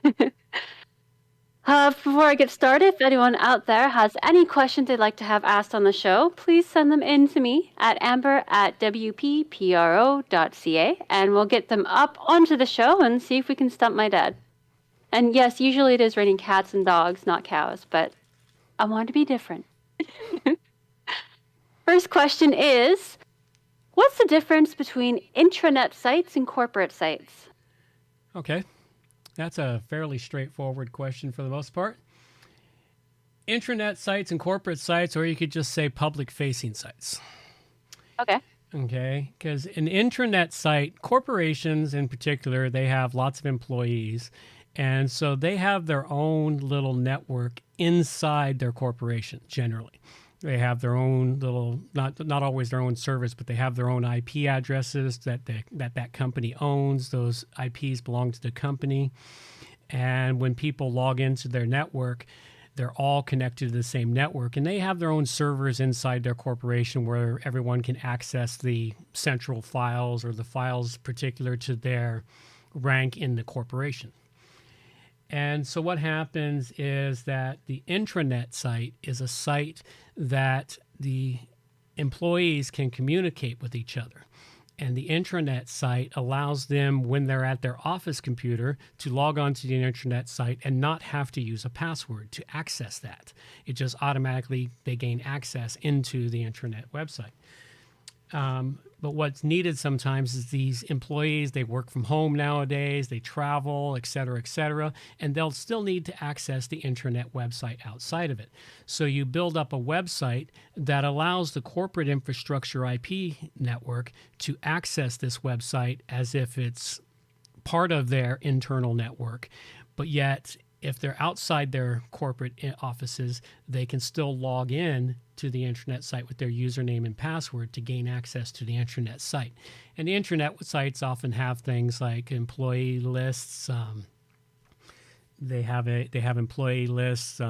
Before I get started, if anyone out there has any questions they'd like to have asked on the show, please send them in to me at amber@wppro.ca, and we'll get them up onto the show and see if we can stump my dad. And yes, usually it is raining cats and dogs, not cows, but I want to be different. First question is, what's the difference between intranet sites and corporate sites? Okay. That's a fairly straightforward question for the most part. Intranet sites and corporate sites, or you could just say public-facing sites. Okay. Okay, because an intranet site, corporations in particular, they have lots of employees, and so they have their own little network inside their corporation, generally. They have their own little, not always their own service, but they have their own IP addresses that that company owns. Those IPs belong to the company. And when people log into their network, they're all connected to the same network. And they have their own servers inside their corporation where everyone can access the central files or the files particular to their rank in the corporation. And so what happens is that the intranet site is a site that the employees can communicate with each other. And the intranet site allows them, when they're at their office computer, to log on to the intranet site and not have to use a password to access that. It just automatically, they gain access into the intranet website. But what's needed sometimes is these employees, they work from home nowadays, they travel, et cetera, and they'll still need to access the intranet website outside of it. So you build up a website that allows the corporate infrastructure IP network to access this website as if it's part of their internal network, but yet if they're outside their corporate offices, they can still log in to the intranet site with their username and password to gain access to the intranet site. And the intranet sites often have things like employee lists. They have employee lists,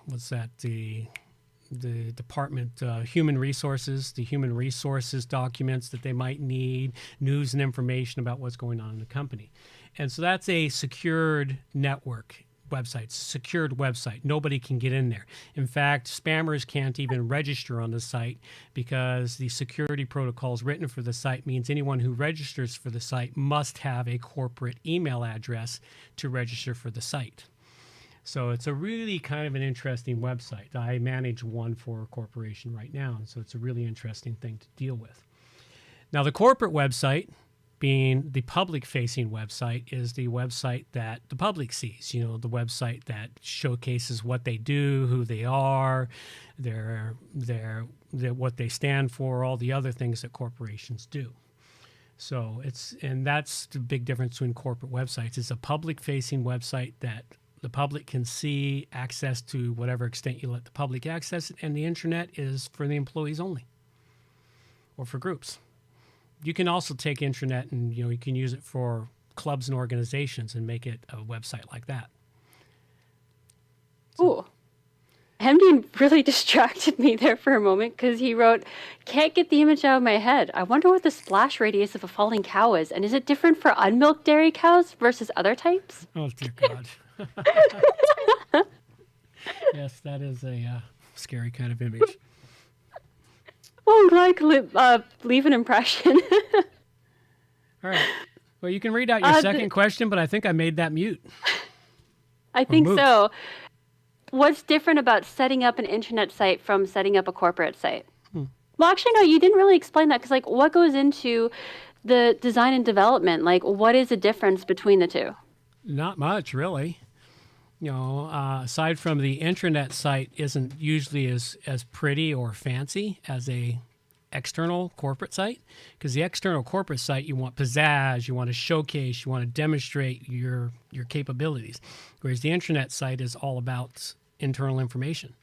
what's that? The department, human resources, the human resources documents that they might need, news and information about what's going on in the company. And so that's a secured network website, secured website. Nobody can get in there. In fact, spammers can't even register on the site because the security protocols written for the site means anyone who registers for the site must have a corporate email address to register for the site. So it's a really kind of an interesting website. I manage one for a corporation right now, and so it's a really interesting thing to deal with. Now, the corporate website, being the public-facing website, is the website that the public sees. You know, the website that showcases what they do, who they are, their what they stand for, all the other things that corporations do. So that's the big difference between corporate websites. It's a public-facing website that the public can see, access to whatever extent you let the public access it, and the intranet is for the employees only or for groups. You can also take intranet and you can use it for clubs and organizations and make it a website like that. Ooh. Hamdi really distracted me there for a moment because he wrote, "Can't get the image out of my head. I wonder what the splash radius of a falling cow is, and is it different for unmilked dairy cows versus other types?" Oh, dear God. Yes, that is a scary kind of image. Well, I'm glad I could leave an impression. All right. Well, you can read out your second question, but I think I made that mute. I think so. What's different about setting up an intranet site from setting up a corporate site? Well, actually, no, you didn't really explain that because, what goes into the design and development? What is the difference between the two? Not much, really. Aside from the intranet site isn't usually as pretty or fancy as a external corporate site, because the external corporate site, you want pizzazz, you want to showcase, you want to demonstrate your capabilities, whereas the intranet site is all about internal information.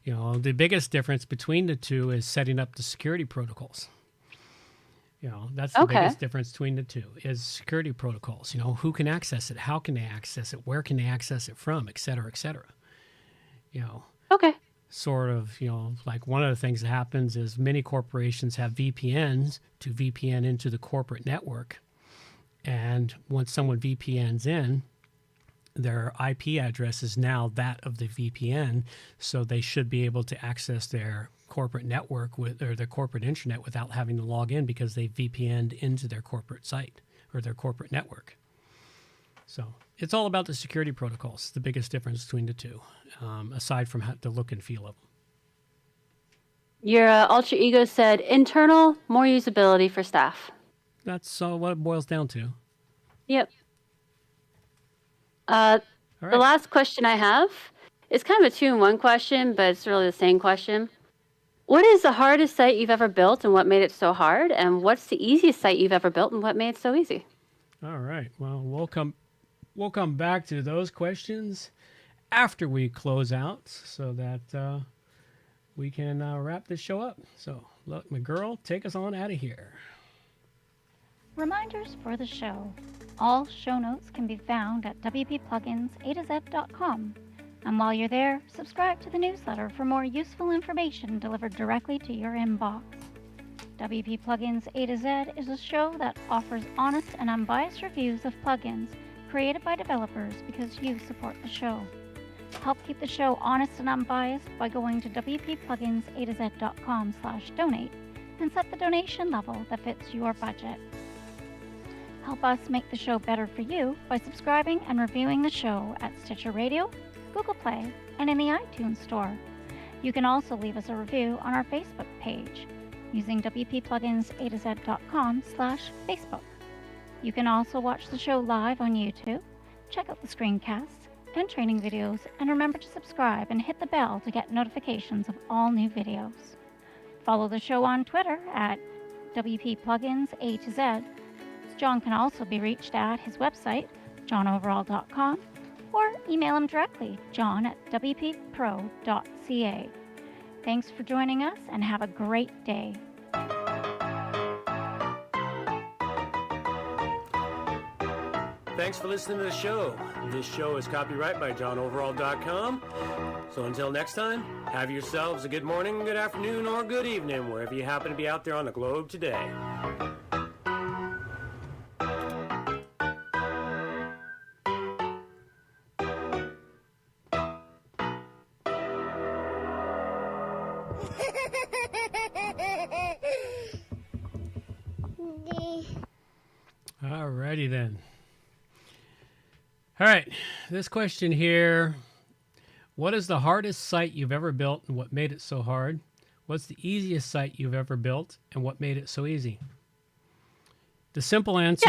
The biggest difference between the two is setting up the security protocols. That's the biggest difference between the two is security protocols. Who can access it? How can they access it? Where can they access it from? Et cetera, et cetera. Okay. Sort of, one of the things that happens is many corporations have VPNs to VPN into the corporate network. And once someone VPNs in, their IP address is now that of the VPN, so they should be able to access their corporate network or their corporate intranet without having to log in because they VPN'd into their corporate site or their corporate network. So it's all about the security protocols, the biggest difference between the two, aside from the look and feel of them. Your alter ego said internal, more usability for staff. That's what it boils down to. Yep. The last question I have is kind of a 2-in-1 question, but it's really the same question. What is the hardest site you've ever built and what made it so hard? And what's the easiest site you've ever built and what made it so easy? All right. Well, we'll come back to those questions after we close out so that we can wrap this show up. So, look, my girl, take us on out of here. Reminders for the show. All show notes can be found at wppluginsa2z.com. And while you're there, subscribe to the newsletter for more useful information delivered directly to your inbox. WP Plugins A to Z is a show that offers honest and unbiased reviews of plugins created by developers because you support the show. Help keep the show honest and unbiased by going to wppluginsa2z.com/donate and set the donation level that fits your budget. Help us make the show better for you by subscribing and reviewing the show at Stitcher Radio, Google Play, and in the iTunes Store. You can also leave us a review on our Facebook page using wppluginsa2z.com/Facebook. You can also watch the show live on YouTube, check out the screencasts and training videos, and remember to subscribe and hit the bell to get notifications of all new videos. Follow the show on Twitter at WPPluginsA2Z. John can also be reached at his website, johnoverall.com, or email him directly, john@wppro.ca. Thanks for joining us and have a great day. Thanks for listening to the show. This show is copyright by johnoverall.com. So until next time, have yourselves a good morning, good afternoon, or good evening, wherever you happen to be out there on the globe today. Alrighty then. All right, this question here. What is the hardest site you've ever built and what made it so hard? What's the easiest site you've ever built and what made it so easy? The simple answer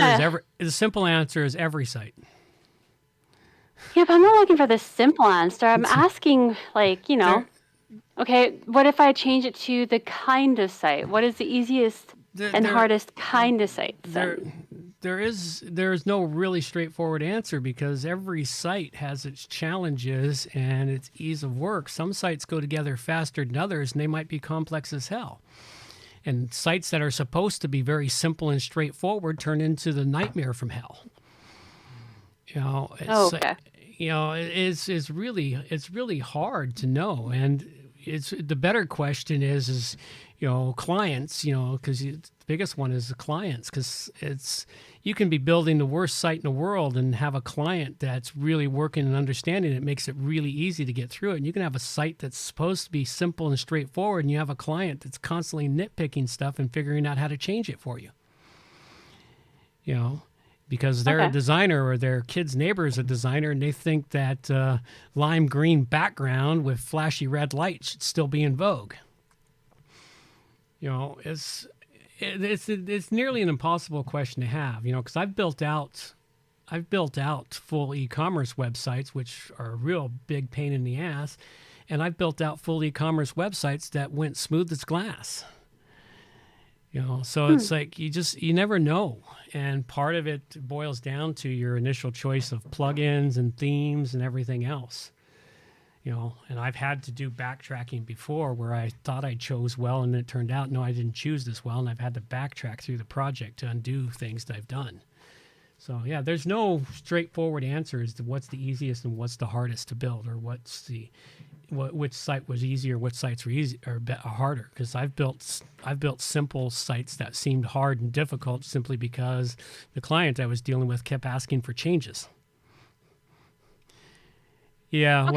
is every site. Yeah, but I'm not looking for the simple answer. I'm asking, like, you know, okay, what if I change it to the kind of site? What is the easiest and hardest kind of site? There's no really straightforward answer because every site has its challenges and its ease of work. Some sites go together faster than others, and they might be complex as hell. And sites that are supposed to be very simple and straightforward turn into the nightmare from hell. You know, it's really hard to know, and it's the better question is clients, because the biggest one is the clients, because you can be building the worst site in the world and have a client that's really working and understanding it. Makes it really easy to get through it. And you can have a site that's supposed to be simple and straightforward, and you have a client that's constantly nitpicking stuff and figuring out how to change it for you. Because they're a designer or their kid's neighbor is a designer, and they think that lime green background with flashy red light should still be in vogue. It's nearly an impossible question to have, because I've built out full e-commerce websites, which are a real big pain in the ass, and I've built out full e-commerce websites that went smooth as glass. So it's like you never know, and part of it boils down to your initial choice of plugins and themes and everything else. And I've had to do backtracking before where I thought I chose well and it turned out, no, I didn't choose this well. And I've had to backtrack through the project to undo things that I've done. So yeah, there's no straightforward answer as to what's the easiest and what's the hardest to build, or which site was easier, which sites were easy or harder. Because I've built simple sites that seemed hard and difficult simply because the client I was dealing with kept asking for changes. Yeah,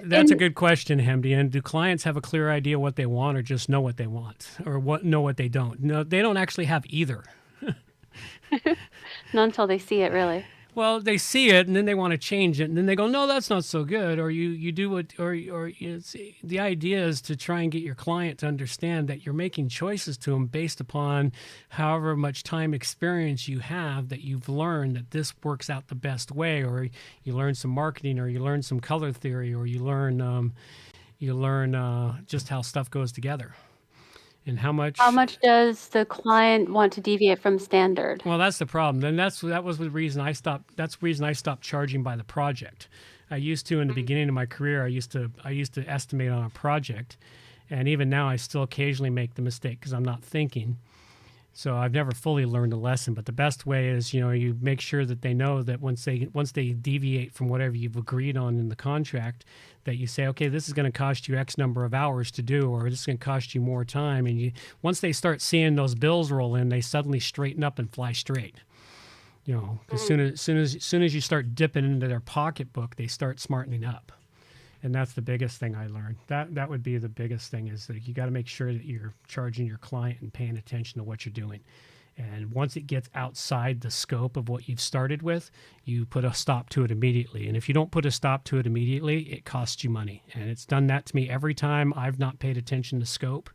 that's a good question, Hemdy. And do clients have a clear idea what they want, or just know what they want, or know what they don't? No, they don't actually have either. Not until they see it, really. Well, they see it, and then they want to change it, and then they go, no, that's not so good. Or you do it, the idea is to try and get your client to understand that you're making choices to them based upon however much time experience you have, that you've learned that this works out the best way, or you learn some marketing, or you learn some color theory, or you learn just how stuff goes together. And how much does the client want to deviate from standard? Well, that's the problem. Then that was the reason I stopped. That's the reason I stopped charging by the project. I used to in the beginning of my career. I used to estimate on a project, and even now I still occasionally make the mistake because I'm not thinking. So I've never fully learned a lesson. But the best way is you make sure that they know that once they deviate from whatever you've agreed on in the contract, that you say, okay, this is going to cost you X number of hours to do, or this is going to cost you more time. And once they start seeing those bills roll in, they suddenly straighten up and fly straight. As soon as you start dipping into their pocketbook, they start smartening up. And that's the biggest thing I learned. That would be the biggest thing, is that you got to make sure that you're charging your client and paying attention to what you're doing. And once it gets outside the scope of what you've started with, you put a stop to it immediately. And if you don't put a stop to it immediately, it costs you money. And it's done that to me every time I've not paid attention to scope.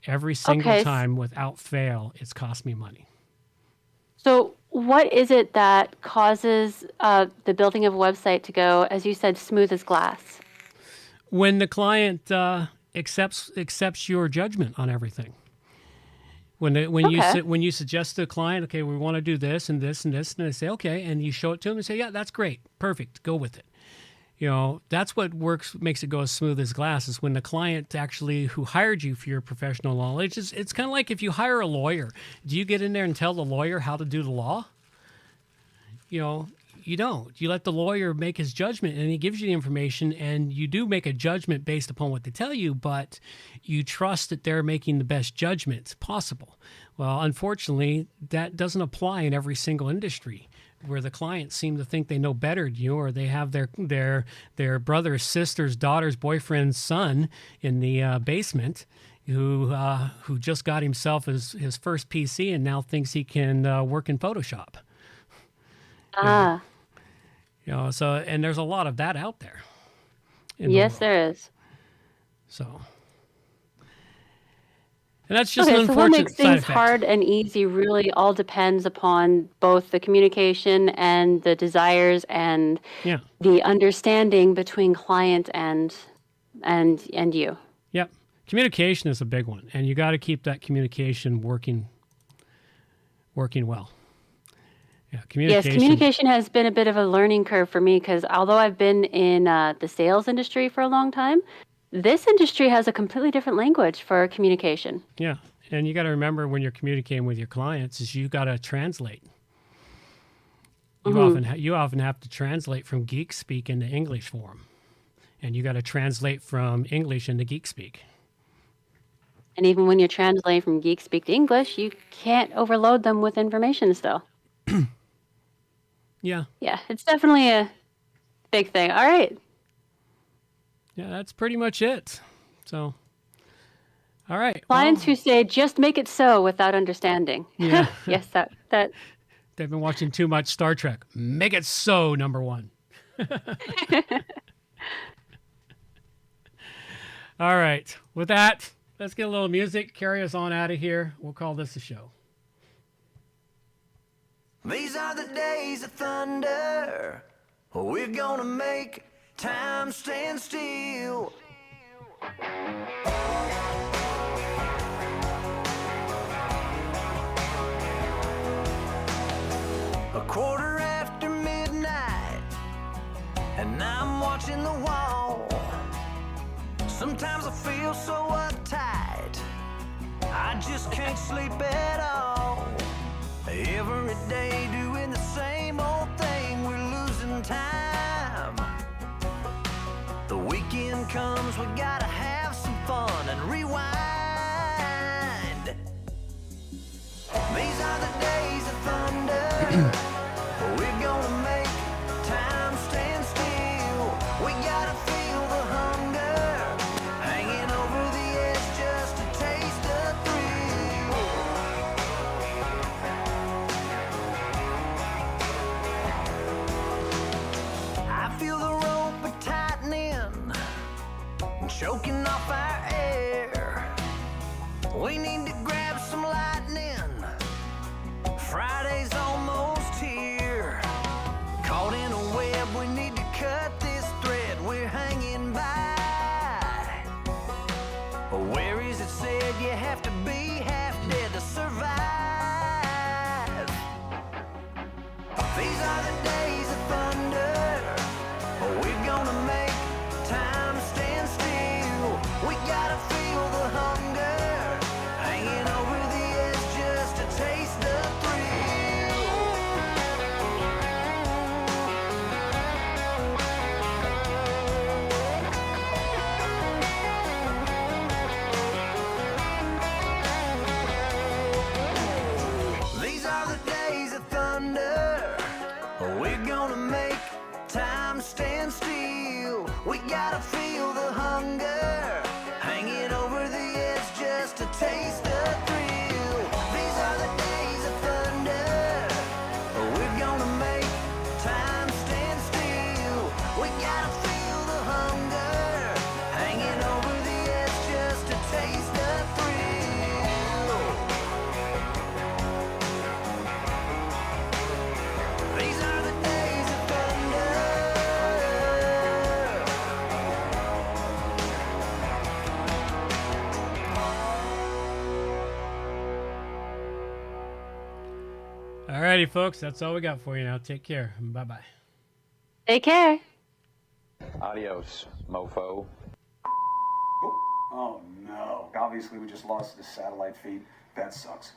Every single time, without fail, it's cost me money. So what is it that causes the building of a website to go, as you said, smooth as glass? When the client accepts your judgment on everything. When you suggest to the client, okay, we want to do this and this and this, and they say, okay, and you show it to them and say, yeah, that's great, perfect, go with it. That's what makes it go as smooth as glass, is when the client actually who hired you for your professional knowledge, it's kind of like if you hire a lawyer. Do you get in there and tell the lawyer how to do the law? you don't. You let the lawyer make his judgment, and he gives you the information, and you do make a judgment based upon what they tell you, but you trust that they're making the best judgment possible. Well, unfortunately, that doesn't apply in every single industry, where the clients seem to think they know better than you, or they have their brother's, sister's, daughter's, boyfriend's son in the basement who just got himself his first PC and now thinks he can work in Photoshop. So, and there's a lot of that out there. Yes, there is. So, and that's just Okay, an so what unfortunate makes side things effect. hard and easy really all depends upon both the communication and the desires and Yeah. the understanding between client and you. Yep. Communication is a big one, and you got to keep that communication working well. Yeah, Yes, communication has been a bit of a learning curve for me because although I've been in the sales industry for a long time, this industry has a completely different language for communication. Yeah, and you got to remember when you're communicating with your clients is you got to translate. You often have to translate from geek speak into English for them, and you got to translate from English into geek speak. And even when you're translating from geek speak to English, you can't overload them with information still. Yeah. Yeah, it's definitely a big thing. All right. Yeah, that's pretty much it. So, all right. Clients who say, just make it so without understanding. Yeah. Yes, that. They've been watching too much Star Trek. Make it so, number one. All right. With that, let's get a little music. Carry us on out of here. We'll call this a show. These are the days of thunder. We're gonna make time stand still. A quarter after midnight, and I'm watching the wall. Sometimes I feel so uptight, I just can't sleep at all. Every day doing the same old thing, we're losing time. The weekend comes, we gotta have some fun and rewind. These are the days of thunder. We're gonna make time stand still. We gotta feel the hunger, hanging over the edge just to taste the thrill. I feel the rope tightening, choking off our air. We need to grab some lightning. Friday's almost here. Caught in a web, we need to cut this thread we're hanging by. Where is it said you have to be half dead to survive? These are the days of thunder. We're gonna make time stand still. We gotta feel the hunger, hanging over the edge just to taste the thrill. These are the days of thunder. We're gonna make time stand still. We gotta feel the hunger, hanging over the edge just to taste the thrill. These are the days of thunder. We're gonna make time stand still. We gotta feel the hunger, hanging over the edge just to taste the thrill. These are the days of thunder. All righty, folks. That's all we got for you now. Take care. Bye-bye. Take care. Adios, mofo. Oh no. Obviously we just lost the satellite feed. That sucks.